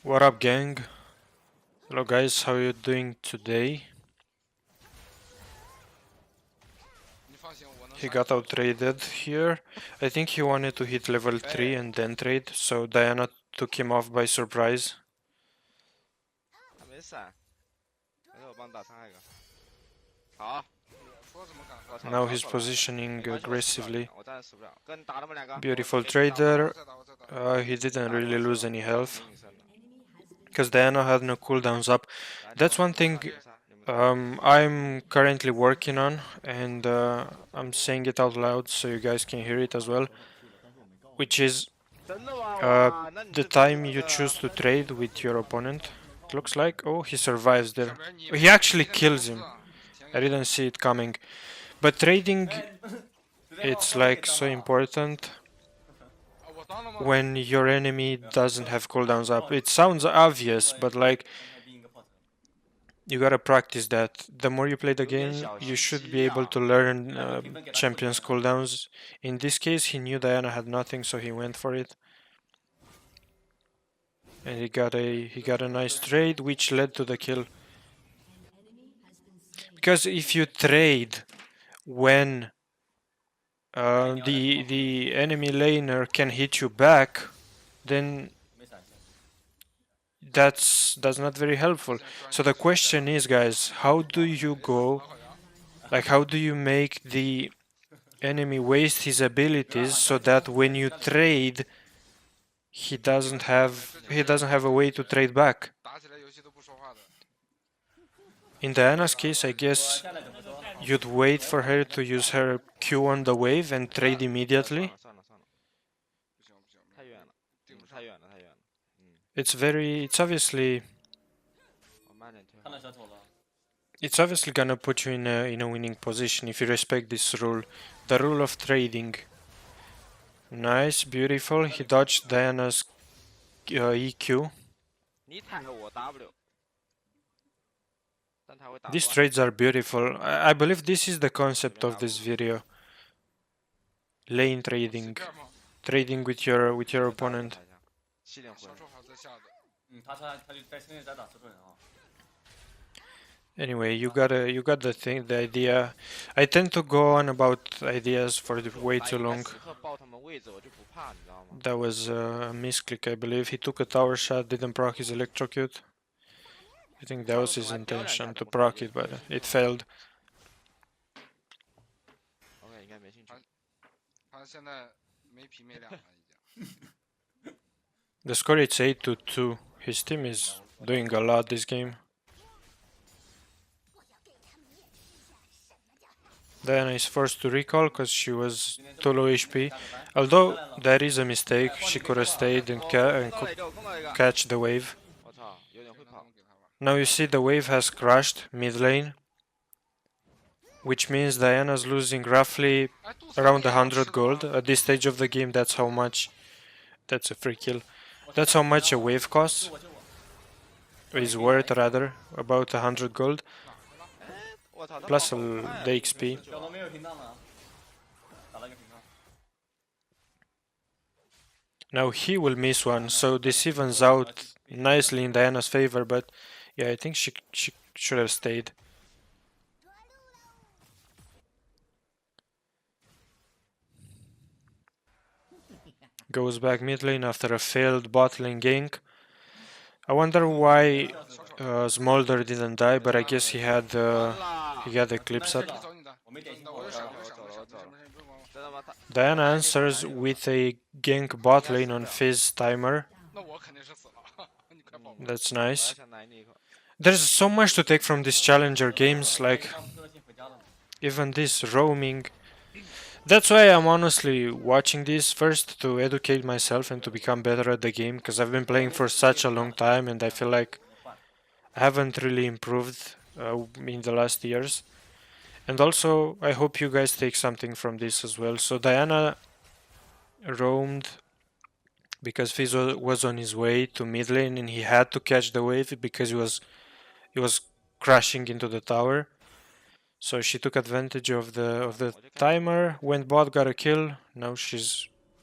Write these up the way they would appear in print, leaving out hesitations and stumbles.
What up, gang? Hello guys, how are you doing today? He got out-traded here. I think he wanted to hit level 3 and then trade, so Diana took him off by surprise. Now he's positioning aggressively. Beautiful trader. He didn't really lose any health, because Diana had no cooldowns up. That's one thing I'm currently working on, and I'm saying it out loud so you guys can hear it as well, which is the time you choose to trade with your opponent. It looks like, oh, he survives there. He actually kills him. I didn't see it coming. But trading, it's like so important when your enemy doesn't have cooldowns up. It sounds obvious, but like, you gotta practice that. The more you play the game, you should be able to learn champions cooldowns. In this case, he knew Diana had nothing, so he went for it. And he got a nice trade, which led to the kill. Because if you trade when the enemy laner can hit you back, then that's not very helpful. So the question is, guys, how do you go? Like, how do you make the enemy waste his abilities so that when you trade, he doesn't have a way to trade back? In Diana's case, I guess you'd wait for her to use her Q on the wave and trade immediately. It's obviously gonna put you in a winning position if you respect this rule, the rule of trading. Nice, beautiful. He dodged Diana's EQ. These trades are beautiful. I believe this is the concept of this video. Lane trading, trading with your opponent. Anyway, you got the idea. I tend to go on about ideas for way too long. That was a misclick, I believe. He took a tower shot, didn't proc his electrocute. I think that was his intention, to proc it, but it failed. The score is 8-2. His team is doing a lot this game. Diana is forced to recall because she was too low HP. Although that is a mistake, she could have stayed and catch the wave. Now you see the wave has crashed mid lane, which means Diana's losing roughly around 100 gold. At this stage of the game, that's how much. That's a free kill. That's how much a wave costs. Is worth rather, about 100 gold. Plus the XP. Now he will miss one, so this evens out nicely in Diana's favor, but yeah, I think she should have stayed. Goes back mid lane after a failed bot lane gank. I wonder why Smolder didn't die, but I guess he had Eclipse up. Diana answers with a gank bot lane on Fizz timer. That's nice. There's so much to take from these challenger games, like even this roaming. That's why I'm honestly watching this first to educate myself and to become better at the game, because I've been playing for such a long time and I feel like I haven't really improved in the last years. And also, I hope you guys take something from this as well. So Diana roamed because Fizz was on his way to mid lane and he had to catch the wave because he was crashing into the tower. So she took advantage of the timer, went bot, got a kill. Now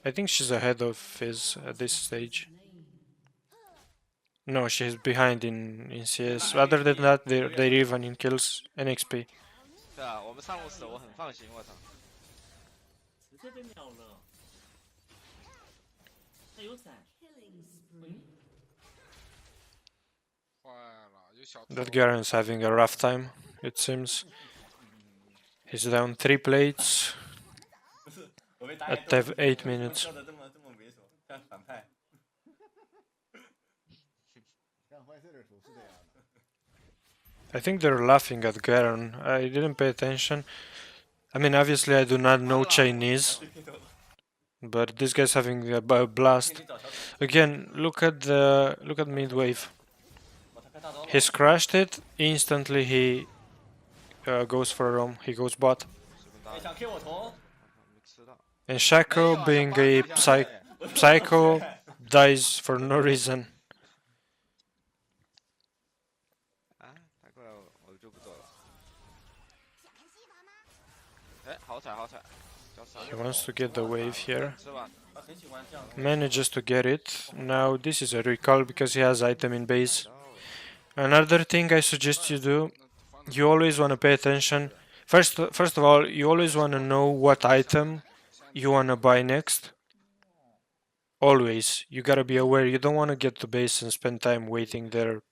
I think she's ahead of Fizz at this stage. No, she's behind in CS. Other than that, they're even in kills and XP. 对啊，我们上路死我很放心，我操。直接被秒了。他有闪。That Garen's having a rough time, it seems. He's down 3 plates at 8 minutes. I think they're laughing at Garen. I didn't pay attention. I mean, obviously I do not know Chinese, but this guy's having a blast. Again, look at mid wave. He's crashed it. Instantly he goes for a roam. He goes bot. And Shaco, being a psycho, dies for no reason. 啊，他过来我就不走了。哎，好踩好踩。 He wants to get the wave here. Manages to get it. Now this is a recall because he has item in base. Another thing I suggest you do, you always want to pay attention. First of all, you always want to know what item you want to buy next. Always. You gotta be aware. You don't want to get to base and spend time waiting there,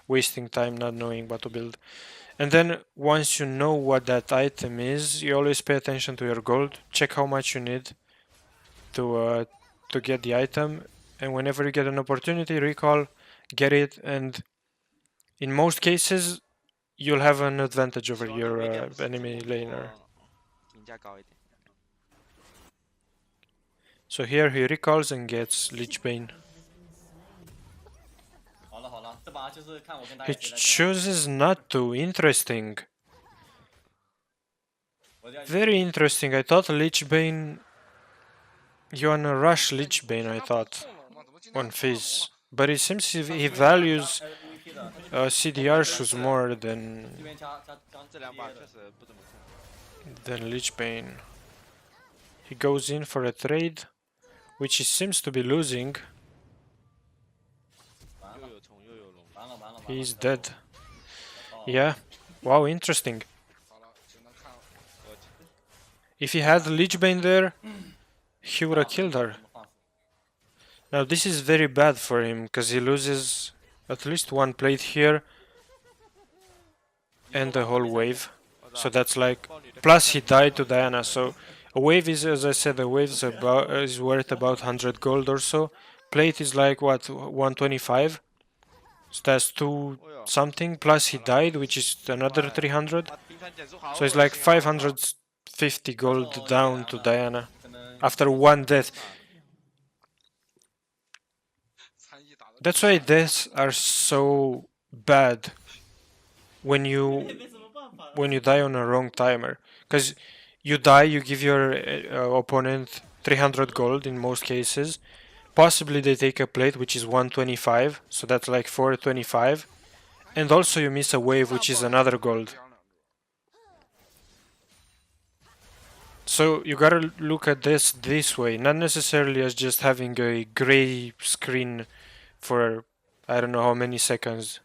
wasting time not knowing what to build. And then once you know what that item is, you always pay attention to your gold. Check how much you need to get the item, and whenever you get an opportunity, recall, get it, and in most cases, you'll have an advantage over your enemy laner. So here he recalls and gets Lich Bane. He chooses not to. Interesting. Very interesting. I thought Lich Bane... You wanna rush Lich Bane, I thought, on Fizz. But it seems he values CDR shoes more than Lich Bane. He goes in for a trade, which he seems to be losing. He's dead. Yeah. Wow, interesting. If he had Lich Bane there, he would have killed her. Now this is very bad for him, because he loses at least one plate here and the whole wave. So that's like... Plus he died to Diana, so a wave is, as I said, a wave is worth about 100 gold or so. Plate is like, what, 125? So that's 2 something, plus he died, which is another 300. So it's like 550 gold down to Diana after one death. That's why deaths are so bad when you die on a wrong timer. Because you die, you give your opponent 300 gold in most cases. Possibly they take a plate which is 125, so that's like 425. And also you miss a wave which is another gold. So you gotta look at this way, not necessarily as just having a gray screen for I don't know how many seconds.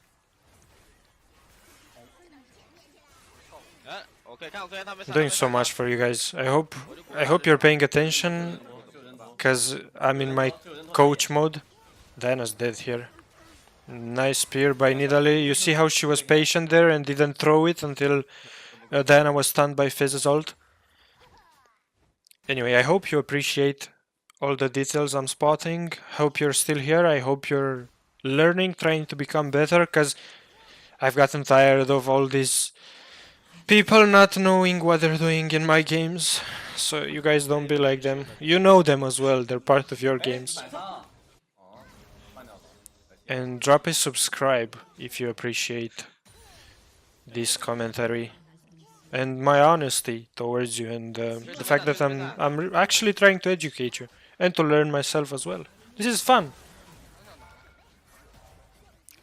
I'm doing so much for you guys. I hope you're paying attention, because I'm in my coach mode. Diana's dead here. Nice spear by Nidalee. You see how she was patient there and didn't throw it until Diana was stunned by Fizz's ult? Anyway, I hope you appreciate all the details I'm spotting. Hope you're still here. I hope you're learning, trying to become better, because I've gotten tired of all these people not knowing what they're doing in my games. So you guys don't be like them. You know them as well. They're part of your games. And drop a subscribe if you appreciate this commentary and my honesty towards you, and the fact that I'm actually trying to educate you and to learn myself as well. This is fun.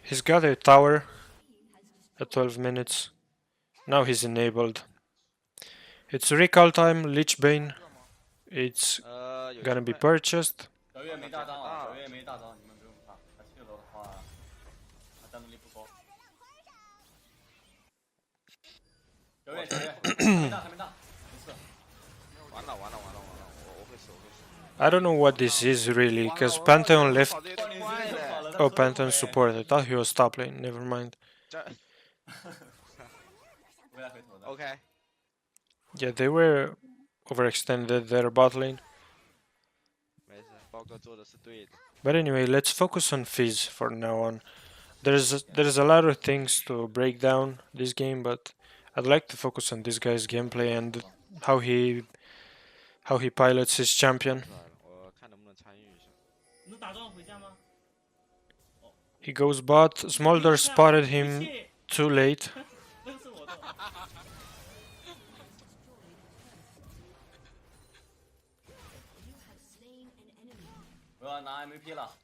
He's got a tower at 12 minutes. Now he's enabled. It's recall time, Lich Bane. It's gonna be purchased. 小月，还没到，没事。完了，我会死。 I don't know what this is really, because Pantheon left. 跑得有点快嘞。 Oh, Pantheon support. I thought he was top lane. Never mind. 这 OK， Yeah, they were overextended their bot lane. 没事，包哥做的是对的。 But anyway, let's focus on Fizz for now on. There's a lot of things to break down this game, but I'd like to focus on this guy's gameplay and how he pilots his champion. 我看能不能参与一下。能打仗回家吗？ He goes bot. Smolder spotted him too late. 那是我的。我要拿 MVP 了。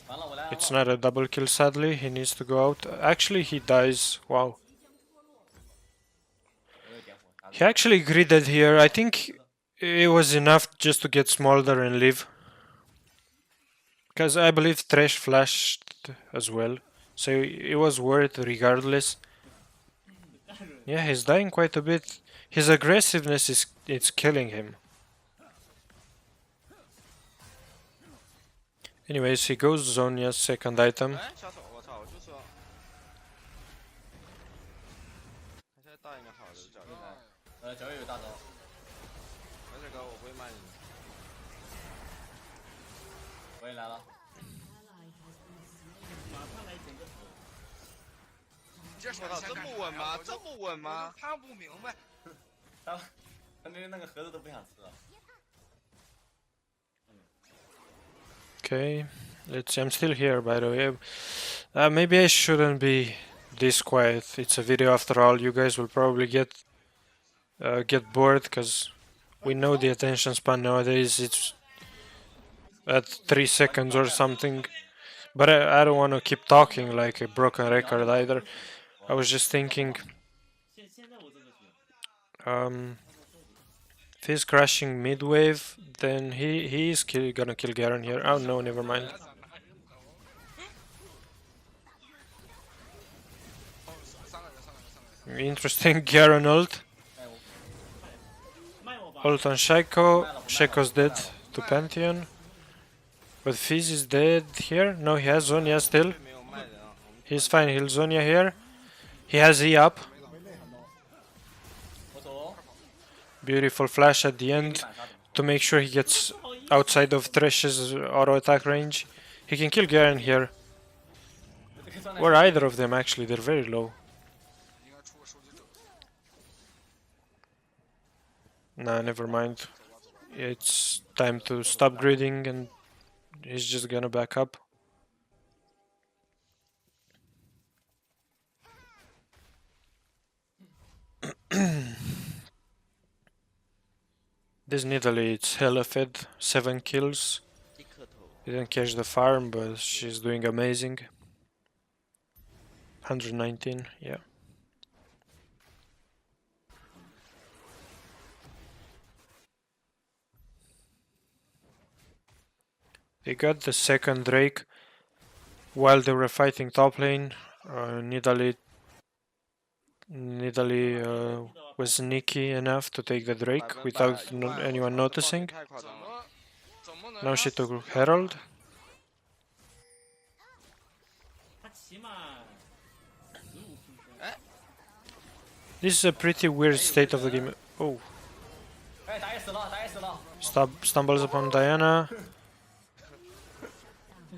完了，我来了。 It's not a double kill, sadly. He needs to go out. Actually, he dies. Wow. He actually gridded here. I think it was enough just to get Smolder and leave. Because I believe Thresh flashed as well. So it was worth regardless. Yeah, he's dying quite a bit. His aggressiveness it's killing him. Anyways, he goes Zonya's second item. 哎，小丑，我操，我就说，他现在大应该好的角度。小月有大招。没事哥，我不会慢你。我也来了。马上来整个头。我操，这么稳吗？这么稳吗？看不明白。他连那个盒子都不想吃了。 Okay, let's see. I'm still here, by the way. Maybe I shouldn't be this quiet. It's a video after all. You guys will probably get bored because we know the attention span nowadays. It's at 3 seconds or something. But I don't want to keep talking like a broken record either. I was just thinking. If he's crashing mid wave, then he is gonna kill Garen here. Oh no, never mind. Interesting Garen ult. Ult on Shaco. Shaco's dead to Pantheon. But Fizz is dead here. No, he has Zonya still. He's fine. He'll Zonya here. He has E up. Beautiful flash at the end to make sure he gets outside of Thresh's auto attack range. He can kill Garen here. Or either of them actually, they're very low. Nah, never mind. It's time to stop gridding and he's just gonna back up. This Nidalee, it's hella fed, 7 kills. Didn't catch the farm, but she's doing amazing. 119, yeah. They got the second Drake while they were fighting top lane. Nidalee was sneaky enough to take the Drake without anyone noticing. Now she took Herald. This is a pretty weird state of the game. Oh. Stumbles upon Diana.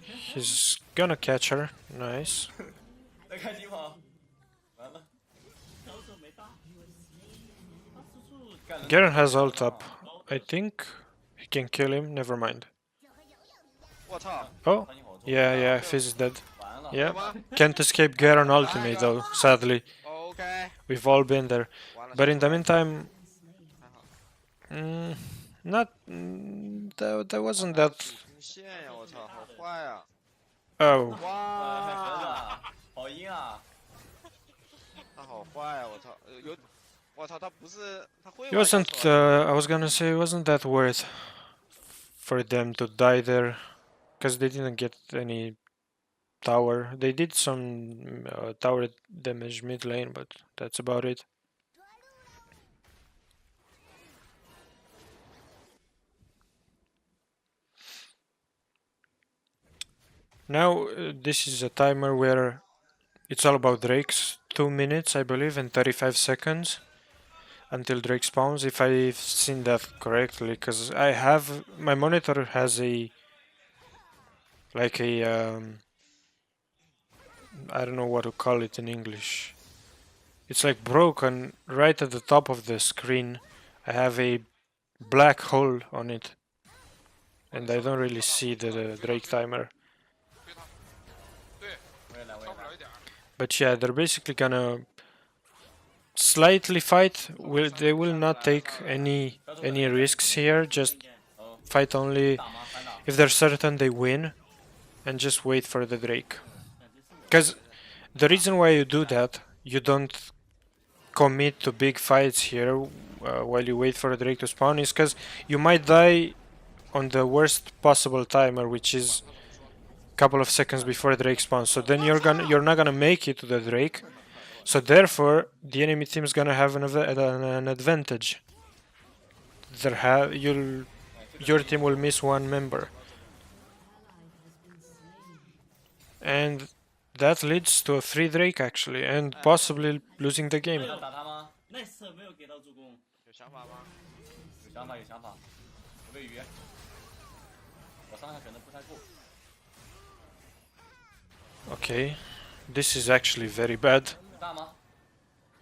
He's gonna catch her. Nice. Garen has ult up. I think he can kill him. Never mind. Oh, yeah, Fizz is dead. Yeah, can't escape Garen ultimate though, sadly. We've all been there. But in the meantime, that wasn't that. Oh. It wasn't, I was gonna say, it wasn't that worth for them to die there, because they didn't get any tower. They did some tower damage mid lane, but that's about it. Now this is a timer where it's all about Drakes. 2 minutes, I believe, and 35 seconds until Drake spawns, if I've seen that correctly, because I have my monitor has a like a I don't know what to call it in English. It's like broken right at the top of the screen. I have a black hole on it, and I don't really see the Drake timer. 我也来，我也来。 But yeah, they're basically gonna slightly fight. They will not take any risks here. Just 哦， fight only 打吗？反打。 if they're certain they win, and just wait for the Drake. Because the reason why you do that, you don't commit to big fights here while you wait for a Drake to spawn, is because you might die on the worst possible timer, which is a couple of seconds before Drake spawns. So then you're not gonna make it to the Drake. So therefore, the enemy team is gonna have an advantage. Your team will miss one member, and that leads to a free Drake actually, and possibly losing the game. 要打他吗？那次没有给到助攻。有想法吗？有想法，有想法。喂鱼。我伤害可能不太够。 Okay, this is actually very bad. 有大吗？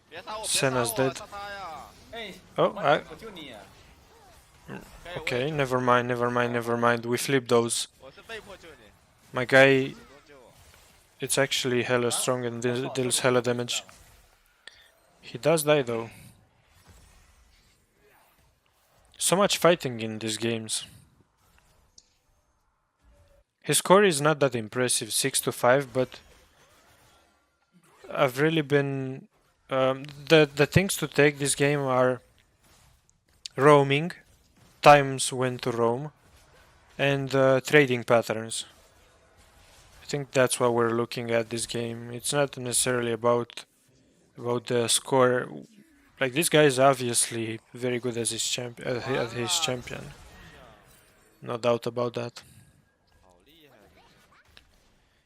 别杀我，别杀 Senna's 我， dead. 杀他呀！ 哎， Oh, 我救你。 okay, never mind. We flip those. 我是被迫救你， My guy, 主动救我。 it's actually hella strong and deals hella damage. He does die though. So much fighting in these games. His score is not that impressive, 6-5, but I've really been... the things to take this game are roaming, times when to roam, and trading patterns. I think that's what we're looking at this game. It's not necessarily about the score. Like, this guy is obviously very good as his champion. No doubt about that. 好厉害！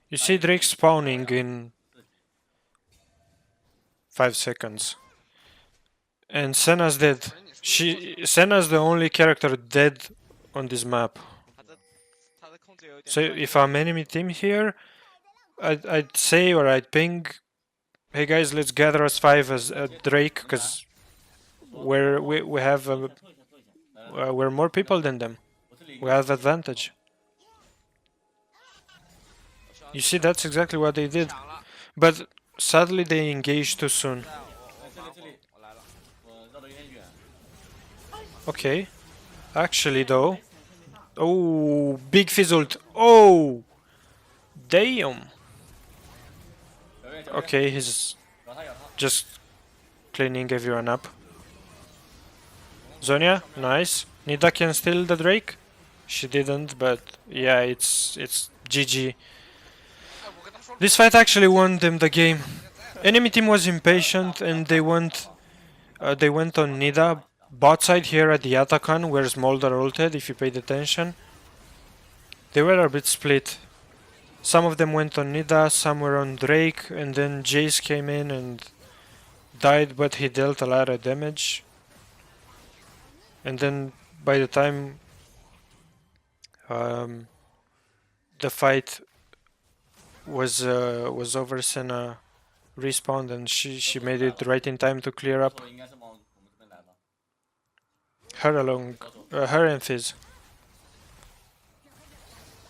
You see Drake spawning in 5 seconds. And Senna's dead. Senna's the only character dead on this map. 他的控制有点。 So if I'm enemy team here, I'd say, or I'd ping, hey guys, let's gather as 5 as Drake, because we have we're more people than them. 我是李 We have advantage. You see, that's exactly what they did. 抢了， But sadly, they engaged too soon. 这里，我来了。我绕得有点远。 Okay. Actually, though. Oh, big Fizz ult. Oh! Damn. 小月，小月。 Okay, he's 咬他，咬他。 just cleaning everyone up. Zonia, nice. Nida can steal the Drake. She didn't, but yeah, it's GG. This fight actually won them the game. Enemy team was impatient and they went on Nida. Bot side here at the Atakan, where Smolder ulted, if you paid attention. They were a bit split. Some of them went on Nida, some were on Drake, and then Jace came in and died, but he dealt a lot of damage. And then by the time the fight was over, Senna respawned and she made it right in time to clear up. 应该是往我们这边来吧。 Her and Fizz.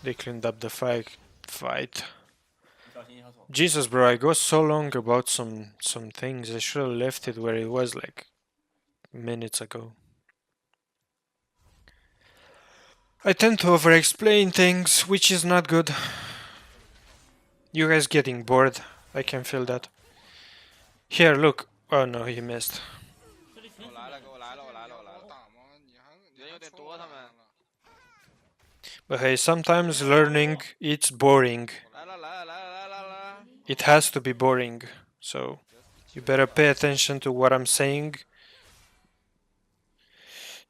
They cleaned up the fight. 你小心一下手。 Jesus, bro, I go so long about some things. I should have left it where it was like minutes ago. I tend to over-explain things, which is not good. You guys getting bored. I can feel that. Here, look. Oh no, he missed. 这里我来了，给我来了，我来了，我来了。打吗？你还人有点多，他们。 But hey, sometimes learning it's boring. 来了，来了，来了，来 it has to be boring. So you better pay attention to what I'm saying.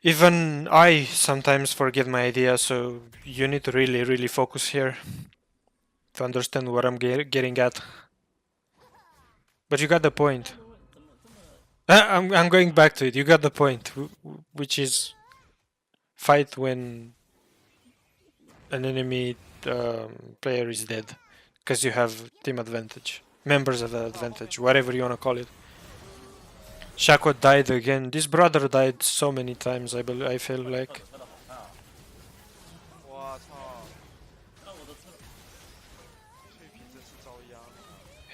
Even I sometimes forget my idea, so you need to really focus here to understand what I'm getting at. But you got the point. I'm going back to it. You got the point, which is fight when an enemy player is dead, because you have team advantage, members of the advantage, whatever you wanna call it. Shaco died again. This brother died so many times. I feel 车 like 车的好看啊！我操，看我的车，翠屏真是遭殃啊！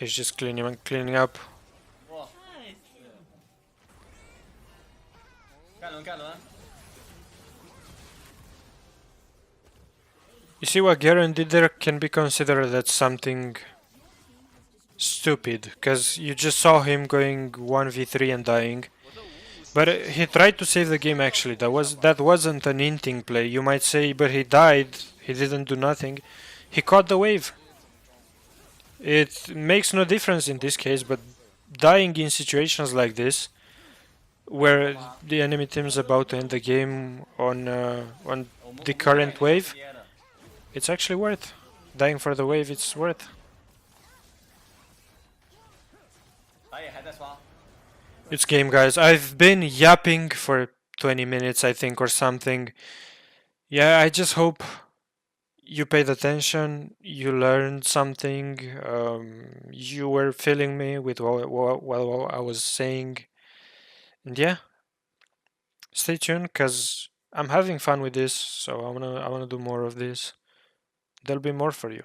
he's just cleaning up. 哇，太死！盖伦盖伦， You see what Garen did there can be considered as something stupid, because you just saw him going 1v3 and dying. 我这5-5 But he tried to save the game actually. That wasn't an inting play. You might say, but he died. He didn't do nothing. He caught the wave. It makes no difference in this case, but dying in situations like this, where the enemy team is about to end the game on 我们 the 不 current 会 wave, 接的 it's actually worth. Dying for the wave, it's worth. 打野还在刷， It's game, guys. I've been yapping for 20 minutes, I think, or something. Yeah, I just hope you paid attention, you learned something, you were feeling me with what I was saying. And yeah, stay tuned, because I'm having fun with this, so I wanna do more of this. There'll be more for you.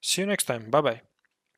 See you next time. Bye bye.